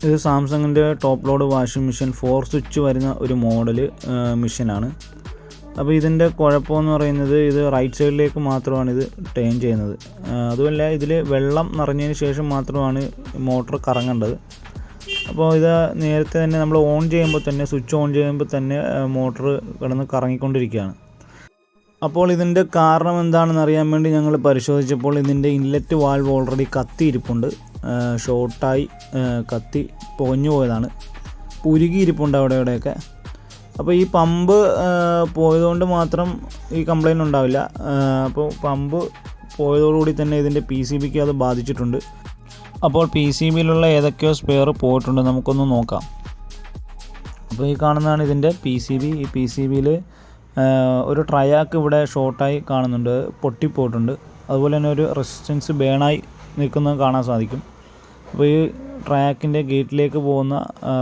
ഇത് സാംസങ്ങിൻ്റെ top load washing machine 4 switch വരുന്ന ഒരു മോഡൽ മെഷീനാണ്. അപ്പോൾ ഇതിൻ്റെ കുഴപ്പമെന്ന് പറയുന്നത് ഇത് റൈറ്റ് സൈഡിലേക്ക് മാത്രമാണ് ഇത് ടേൺ ചെയ്യുന്നത്. അതുമല്ല ഇതിൽ വെള്ളം നിറഞ്ഞതിന് ശേഷം മാത്രമാണ് മോട്ടർ കറങ്ങേണ്ടത്. അപ്പോൾ ഇത് നേരത്തെ തന്നെ നമ്മൾ ഓൺ ചെയ്യുമ്പോൾ തന്നെ സ്വിച്ച് ഓൺ ചെയ്യുമ്പോൾ തന്നെ മോട്ടർ കിടന്ന് കറങ്ങിക്കൊണ്ടിരിക്കുകയാണ്. അപ്പോൾ ഇതിൻ്റെ കാരണം എന്താണെന്ന് അറിയാൻ വേണ്ടി ഞങ്ങൾ പരിശോധിച്ചപ്പോൾ ഇതിൻ്റെ ഇൻലെറ്റ് വാൽവ് ഓൾറെഡി കത്തിയിരിപ്പുണ്ട്. ഷോർട്ടായി കത്തി പൊഞ്ഞു പോയതാണ്, ഉരുകിയിരിപ്പുണ്ട് അവിടെ ഇവിടെയൊക്കെ. അപ്പോൾ ഈ പമ്പ് പോയതുകൊണ്ട് മാത്രം ഈ കംപ്ലൈൻറ്റ് ഉണ്ടാവില്ല. അപ്പോൾ പമ്പ് പോയതോടുകൂടി തന്നെ ഇതിൻ്റെ PCBക്ക് അത് ബാധിച്ചിട്ടുണ്ട്. അപ്പോൾ PCBയിലുള്ള ഏതൊക്കെയോ സ്പെയർ പോയിട്ടുണ്ട്, നമുക്കൊന്ന് നോക്കാം. അപ്പോൾ ഈ കാണുന്നതാണ് ഇതിൻ്റെ PCB. ഈ PCBയിൽ ഒരു ട്രയാക്ക് ഇവിടെ ഷോർട്ടായി കാണുന്നുണ്ട്, പൊട്ടിപ്പോയിട്ടുണ്ട്. അതുപോലെ തന്നെ ഒരു റെസിസ്റ്റൻസ് ബേണായി നിൽക്കുന്നത് കാണാൻ സാധിക്കും. അപ്പോൾ ഈ ട്രയാക്കിൻ്റെ ഗേറ്റിലേക്ക് പോകുന്ന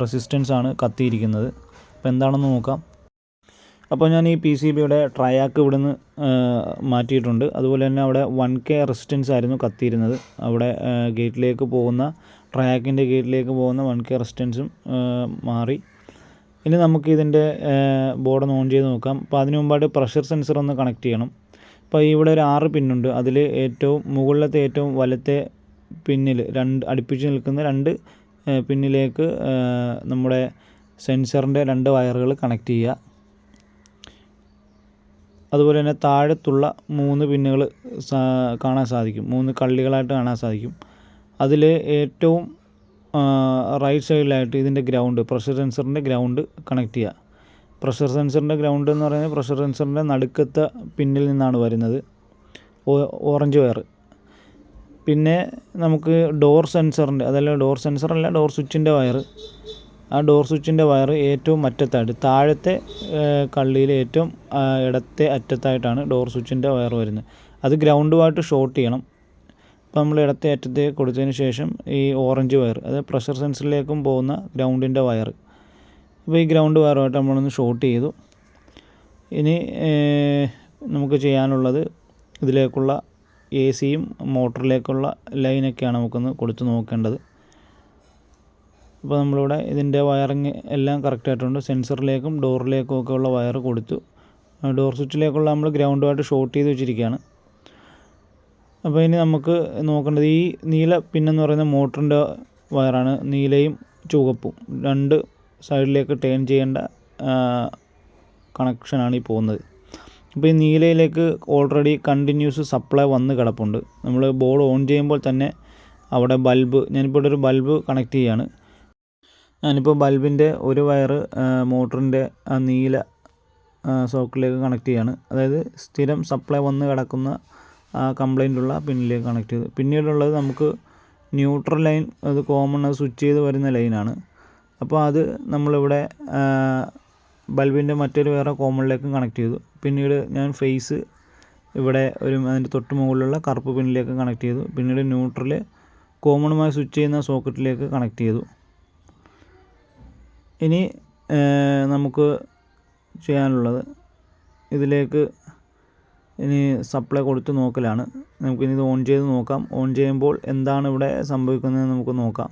റെസിസ്റ്റൻസ് ആണ് കത്തിയിരിക്കുന്നത്. അപ്പോൾ എന്താണെന്ന് നോക്കാം. അപ്പോൾ ഞാൻ ഈ PCBയുടെ ട്രയാക്ക് ഇവിടുന്ന് മാറ്റിയിട്ടുണ്ട്. അതുപോലെ തന്നെ അവിടെ 1K റെസിസ്റ്റൻസ് ആയിരുന്നു കത്തിയിരുന്നത്. അവിടെ ഗേറ്റിലേക്ക് പോകുന്ന ട്രയാക്കിൻ്റെ ഗേറ്റിലേക്ക് പോകുന്ന 1K റെസിസ്റ്റൻസും മാറി. ഇനി നമുക്ക് ഇതിൻ്റെ ബോർഡ് ഓൺ ചെയ്ത് നോക്കാം. അപ്പോൾ അതിന് മുമ്പായിട്ട് പ്രഷർ സെൻസർ ഒന്ന് കണക്ട് ചെയ്യണം. അപ്പോൾ ഇവിടെ ഒരു 6 പിന്നുണ്ട്. അതിൽ ഏറ്റവും മുകളിലത്തെ ഏറ്റവും വലത്തെ പിന്നിൽ അടുപ്പിച്ച് നിൽക്കുന്ന 2 പിന്നിലേക്ക് നമ്മുടെ സെൻസറിൻ്റെ 2 വയറുകൾ കണക്ട് ചെയ്യുക. അതുപോലെ തന്നെ താഴത്തുള്ള 3 പിന്നുകൾ കാണാൻ സാധിക്കും, 3 കള്ളികളായിട്ട് കാണാൻ സാധിക്കും. അതിൽ ഏറ്റവും റൈറ്റ് സൈഡിലായിട്ട് ഇതിൻ്റെ ഗ്രൗണ്ട്, പ്രഷർ സെൻസറിൻ്റെ ഗ്രൗണ്ട് കണക്ട് ചെയ്യുക. പ്രഷർ സെൻസറിൻ്റെ ഗ്രൗണ്ട് എന്ന് പറയുന്നത് പ്രഷർ സെൻസറിൻ്റെ നടുക്കത്തെ പിന്നിൽ നിന്നാണ് വരുന്നത്, ഓറഞ്ച് വയർ. പിന്നെ നമുക്ക് ഡോർ സെൻസറിൻ്റെ, അതല്ല ഡോർ സെൻസറല്ല, ഡോർ സ്വിച്ചിൻ്റെ വയർ. ആ ഡോർ സ്വിച്ചിൻ്റെ വയർ ഏറ്റവും അറ്റത്തായിട്ട്, താഴത്തെ കള്ളിയിൽ ഏറ്റവും ഇടത്തെ അറ്റത്തായിട്ടാണ് ഡോർ സ്വിച്ചിൻ്റെ വയർ വരുന്നത്. അത് ഗ്രൗണ്ടുമായിട്ട് ഷോർട്ട് ചെയ്യണം. അപ്പോൾ നമ്മൾ ഇടത്തെ അറ്റത്തേക്ക് കൊടുത്തതിന് ശേഷം ഈ ഓറഞ്ച് വയർ, അത് പ്രഷർ സെൻസറിലേക്കും പോകുന്ന ഗ്രൗണ്ടിൻ്റെ വയർ. അപ്പോൾ ഈ ഗ്രൗണ്ട് വയറുമായിട്ട് നമ്മളൊന്ന് ഷോർട്ട് ചെയ്തു. ഇനി നമുക്ക് ചെയ്യാനുള്ളത് ഇതിലേക്കുള്ള AC-യും മോട്ടറിലേക്കുള്ള ലൈനൊക്കെയാണ് നമുക്കൊന്ന് കൊടുത്ത് നോക്കേണ്ടത്. അപ്പോൾ നമ്മളിവിടെ ഇതിൻ്റെ വയറിങ് എല്ലാം കറക്റ്റായിട്ടുണ്ട്. സെൻസറിലേക്കും ഡോറിലേക്കും ഒക്കെ ഉള്ള വയർ കൊടുത്തു. ഡോർ സ്വിച്ചിലേക്കുള്ള നമ്മൾ ഗ്രൗണ്ടുമായിട്ട് ഷോർട്ട് ചെയ്ത് വെച്ചിരിക്കുകയാണ്. അപ്പോൾ ഇനി നമുക്ക് നോക്കേണ്ടത് ഈ നീല പിന്നെന്ന് പറയുന്ന മോട്ടറിൻ്റെ വയറാണ്. നീലയും ചുവപ്പും 2 സൈഡിലേക്ക് ടേൺ ചെയ്യേണ്ട കണക്ഷനാണ് ഈ പോകുന്നത്. അപ്പോൾ ഈ നീലയിലേക്ക് ഓൾറെഡി കണ്ടിന്യൂസ് സപ്ലൈ വന്ന് കിടപ്പുണ്ട്. നമ്മൾ ബോർഡ് ഓൺ ചെയ്യുമ്പോൾ തന്നെ അവിടെ ബൾബ്, ഞാനിപ്പോൾ ഇവിടെ ഒരു ബൾബ് കണക്ട് ചെയ്യുകയാണ്. ഞാനിപ്പോൾ ബൾബിൻ്റെ ഒരു വയർ മോട്ടറിൻ്റെ ആ നീല സോക്കറ്റിലേക്ക് കണക്ട് ചെയ്യുകയാണ്. അതായത് സ്ഥിരം സപ്ലൈ വന്ന് കിടക്കുന്ന കംപ്ലൈൻ്റുള്ള പിന്നിലേക്ക് കണക്ട് ചെയ്തു. പിന്നീടുള്ളത് നമുക്ക് ന്യൂട്രൽ ലൈൻ, അത് കോമൺ, അത് സ്വിച്ച് ചെയ്ത് വരുന്ന ലൈനാണ്. അപ്പോൾ അത് നമ്മളിവിടെ ബൾബിൻ്റെ മറ്റൊരു വേറെ കോമണിലേക്കും കണക്ട് ചെയ്തു. പിന്നീട് ഞാൻ ഫേസ് ഇവിടെ അതിൻ്റെ തൊട്ട് മുകളിലുള്ള കറുപ്പ് പിന്നിലേക്ക് കണക്ട് ചെയ്തു. പിന്നീട് ന്യൂട്രൽ കോമണുമായി സ്വിച്ച് ചെയ്യുന്ന സോക്കറ്റിലേക്ക് കണക്ട് ചെയ്തു. ഇനി നമുക്ക് ചെയ്യാനുള്ളത് ഇതിലേക്ക് ഇനി സപ്ലൈ കൊടുത്ത് നോക്കലാണ്. നമുക്കിനി ഇത് ഓൺ ചെയ്ത് നോക്കാം. ഓൺ ചെയ്യുമ്പോൾ എന്താണ് ഇവിടെ സംഭവിക്കുന്നത് നമുക്ക് നോക്കാം.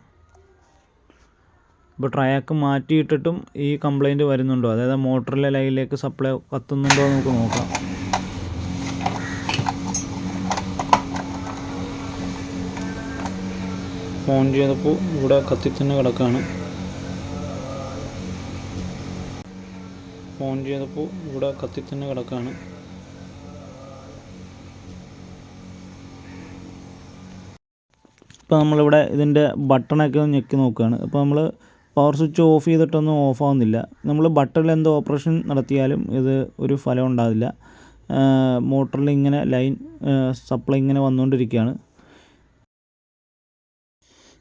ഇപ്പോൾ ട്രയാക്ക് മാറ്റിയിട്ടിട്ടും ഈ കംപ്ലൈൻറ്റ് വരുന്നുണ്ടോ, അതായത് മോട്ടറിലെ ലൈനിലേക്ക് സപ്ലൈ കത്തുന്നുണ്ടോ എന്ന് നമുക്ക് നോക്കാം. ഓൺ ചെയ്തപ്പോൾ ഇവിടെ കത്തി തന്നെ കിടക്കുകയാണ്. ഓൺ ചെയ്തപ്പോൾ ഇവിടെ കത്തി തന്നെ കിടക്കുകയാണ്. ഇപ്പോൾ നമ്മളിവിടെ ഇതിൻ്റെ ബട്ടണൊക്കെ ഒന്ന് ഞെക്കി നോക്കുകയാണ്. അപ്പോൾ നമ്മൾ പവർ സ്വിച്ച് ഓഫ് ചെയ്തിട്ടൊന്നും ഓഫ് ആവുന്നില്ല. നമ്മൾ ബട്ടണിൽ എന്തോ ഓപ്പറേഷൻ നടത്തിയാലും ഇത് ഒരു ഫലം ഉണ്ടാവില്ല. മോട്ടറിൽ ഇങ്ങനെ ലൈൻ സപ്ലൈ ഇങ്ങനെ വന്നുകൊണ്ടിരിക്കുകയാണ്.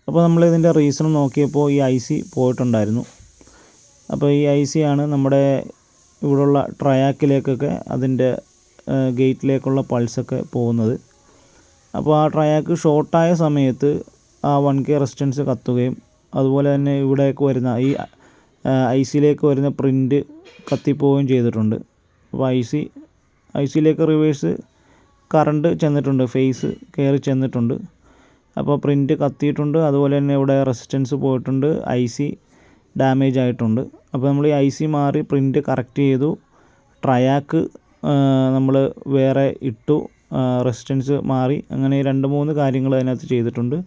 അപ്പോൾ നമ്മൾ ഇതിൻ്റെ റീസൺ നോക്കിയപ്പോൾ ഈ IC പോയിട്ടുണ്ടായിരുന്നു. അപ്പോൾ ഈ IC ആണ് നമ്മുടെ ഇവിടെയുള്ള ട്രയാക്കിലേക്കൊക്കെ അതിൻ്റെ ഗേറ്റിലേക്കുള്ള പൾസൊക്കെ പോകുന്നത്. അപ്പോൾ ആ ട്രയാക്ക് ഷോർട്ടായ സമയത്ത് ആ 1K റെസിസ്റ്റൻസ് കത്തുകയും അതുപോലെ തന്നെ ഇവിടേക്ക് വരുന്ന ഈ ICയിലേക്ക് വരുന്ന പ്രിൻ്റ് കത്തിപ്പോവുകയും ചെയ്തിട്ടുണ്ട്. അപ്പോൾ ICയിലേക്ക് റിവേഴ്സ് കറണ്ട് ചെന്നിട്ടുണ്ട്, ഫേസ് കയറി ചെന്നിട്ടുണ്ട്. അപ്പോൾ പ്രിൻ്റ് കത്തിയിട്ടുണ്ട്. അതുപോലെ തന്നെ ഇവിടെ റെസിസ്റ്റൻസ് പോയിട്ടുണ്ട്, IC ഡാമേജ് ആയിട്ടുണ്ട്. അപ്പോൾ നമ്മൾ ഈ IC മാറി പ്രിൻ്റ് കറക്റ്റ് ചെയ്തു, ട്രയാക്ക് നമ്മൾ വേറെ ഇട്ടു, റെസിസ്റ്റൻസ് മാറി, അങ്ങനെ 2-3 കാര്യങ്ങൾ അതിനകത്ത് ചെയ്തിട്ടുണ്ട്.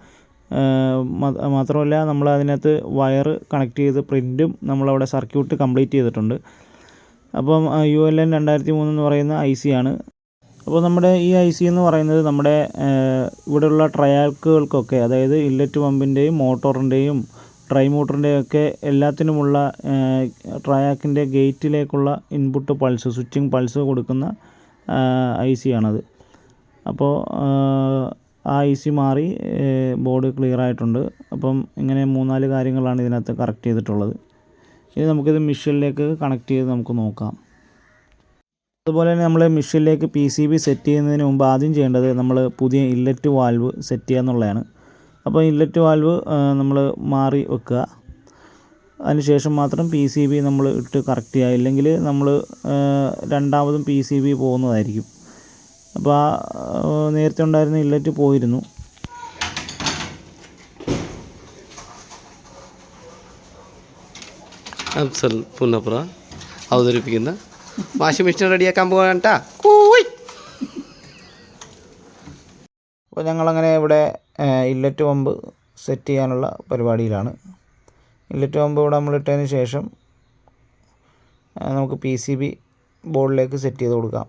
മാത്രമല്ല നമ്മൾ അതിനകത്ത് വയർ കണക്ട് ചെയ്ത് പ്രിൻറ്റും നമ്മളവിടെ സർക്യൂട്ട് കംപ്ലീറ്റ് ചെയ്തിട്ടുണ്ട്. അപ്പം ULN 2003 എന്ന് പറയുന്ന IC ആണ്. അപ്പോൾ നമ്മുടെ ഈ IC എന്ന് പറയുന്നത് നമ്മുടെ ഇവിടെയുള്ള ട്രയാക്കുകൾക്കൊക്കെ, അതായത് ഇൻലെറ്റ് പമ്പിൻ്റെയും മോട്ടോറിൻ്റെയും ട്രൈ മോട്ടറിൻ്റെയും ഒക്കെ എല്ലാത്തിനുമുള്ള ട്രയാക്കിൻ്റെ ഗേറ്റിലേക്കുള്ള ഇൻപുട്ട് പൾസ്, സ്വിച്ചിങ് പൾസ് കൊടുക്കുന്ന IC ആണത്. അപ്പോൾ ആ IC മാറി ബോർഡ് ക്ലിയർ ആയിട്ടുണ്ട്. അപ്പം ഇങ്ങനെ 3-4 കാര്യങ്ങളാണ് ഇതിനകത്ത് കറക്റ്റ് ചെയ്തിട്ടുള്ളത്. ഇനി നമുക്കിത് മെഷീനിലേക്ക് കണക്ട് ചെയ്ത് നമുക്ക് നോക്കാം. അതുപോലെ തന്നെ നമ്മൾ മെഷീനിലേക്ക് PCB സെറ്റ് ചെയ്യുന്നതിന് മുമ്പ് ആദ്യം ചെയ്യേണ്ടത് നമ്മൾ പുതിയ ഇൻലെറ്റ് വാൽവ് സെറ്റ് ചെയ്യുക എന്നുള്ളതാണ്. അപ്പോൾ ഇൻലെറ്റ് വാൽവ് നമ്മൾ മാറി വെക്കുക. അതിനുശേഷം മാത്രം PCB നമ്മൾ ഇട്ട് കറക്റ്റ് ചെയ്യുക, ഇല്ലെങ്കിൽ നമ്മൾ രണ്ടാമതും PCB പോകുന്നതായിരിക്കും. അപ്പോൾ നേരത്തെ ഉണ്ടായിരുന്ന ഇൻലെറ്റ് പോയിരുന്നു. അഫ്സൽ പുന്നപ്ര അവതരിപ്പിക്കുന്ന വാഷിംഗ് മെഷീൻ റെഡിയാക്കാൻ പോകാൻ. അപ്പോൾ ഞങ്ങളങ്ങനെ ഇവിടെ ഇൻലെറ്റ് പമ്പ് സെറ്റ് ചെയ്യാനുള്ള പരിപാടിയിലാണ്. ഇൻലെറ്റ് പമ്പ് ഇവിടെ നമ്മൾ ഇട്ടതിന് ശേഷം നമുക്ക് PCB ബോർഡിലേക്ക് സെറ്റ് ചെയ്ത് കൊടുക്കാം.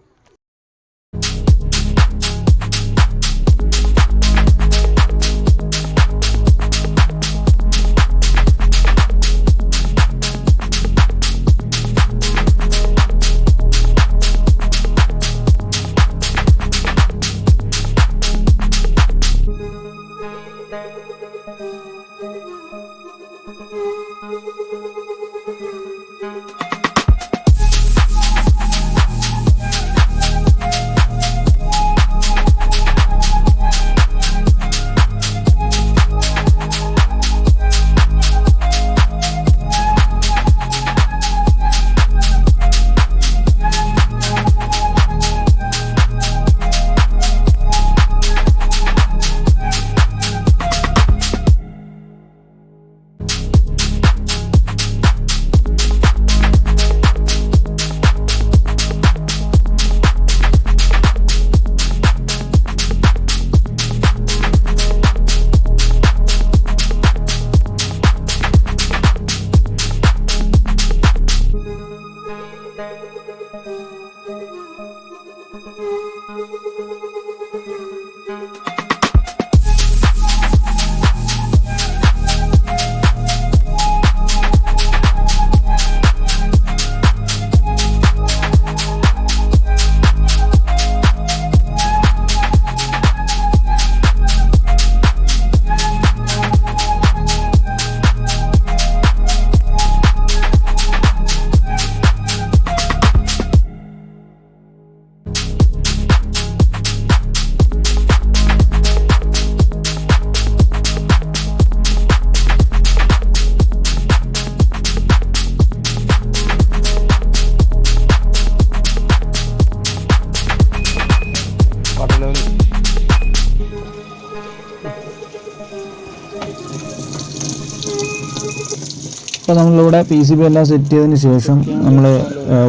അപ്പോൾ നമ്മളിവിടെ PCB എല്ലാം സെറ്റ് ചെയ്തതിന് ശേഷം നമ്മൾ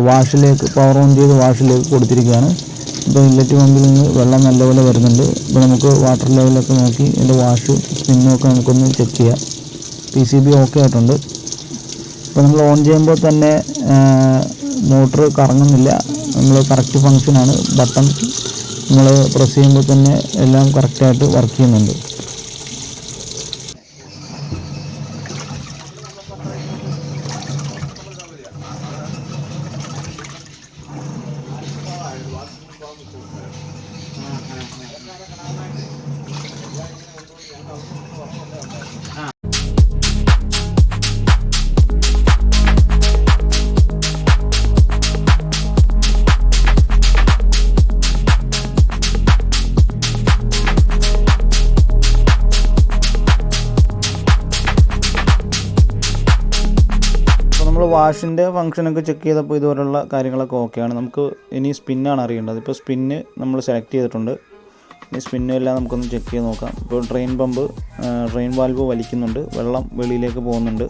വാഷിലേക്ക് പവർ ഓൺ ചെയ്ത് വാഷിലേക്ക് കൊടുത്തിരിക്കുകയാണ്. ഇപ്പോൾ ഇൻലെറ്റ് പമ്പിൽ നിന്ന് വെള്ളം നല്ലപോലെ വരുന്നുണ്ട്. ഇപ്പോൾ നമുക്ക് വാട്ടർ ലെവലൊക്കെ നോക്കി ഇതിൻ്റെ വാഷ് സ്പിന്നൊക്കെ നമുക്കൊന്ന് ചെക്ക് ചെയ്യാം. PCB ഓക്കെ ആയിട്ടുണ്ട്. ഇപ്പോൾ നമ്മൾ ഓൺ ചെയ്യുമ്പോൾ തന്നെ മോട്ടർ കറങ്ങുന്നില്ല, നമ്മൾ കറക്റ്റ് ഫങ്ഷനാണ്. ബട്ടൺ നമ്മൾ പ്രസ് ചെയ്യുമ്പോൾ തന്നെ എല്ലാം കറക്റ്റായിട്ട് വർക്ക് ചെയ്യുന്നുണ്ട്. നമ്മൾ വാഷിൻ്റെ ഫംഗ്ഷനൊക്കെ ചെക്ക് ചെയ്തപ്പോൾ ഇതുപോലുള്ള കാര്യങ്ങളൊക്കെ ഓക്കെയാണ്. നമുക്ക് ഇനി സ്പിന്നാണ് അറിയേണ്ടത്. ഇപ്പോൾ സ്പിന്ന് നമ്മൾ സെലക്ട് ചെയ്തിട്ടുണ്ട്. ഇനി സ്പിന്നും എല്ലാം നമുക്കൊന്ന് ചെക്ക് ചെയ്ത് നോക്കാം. ഇപ്പോൾ ഡ്രെയിൻ വാൽവ് വലിക്കുന്നുണ്ട്, വെള്ളം വെളിയിലേക്ക് പോകുന്നുണ്ട്.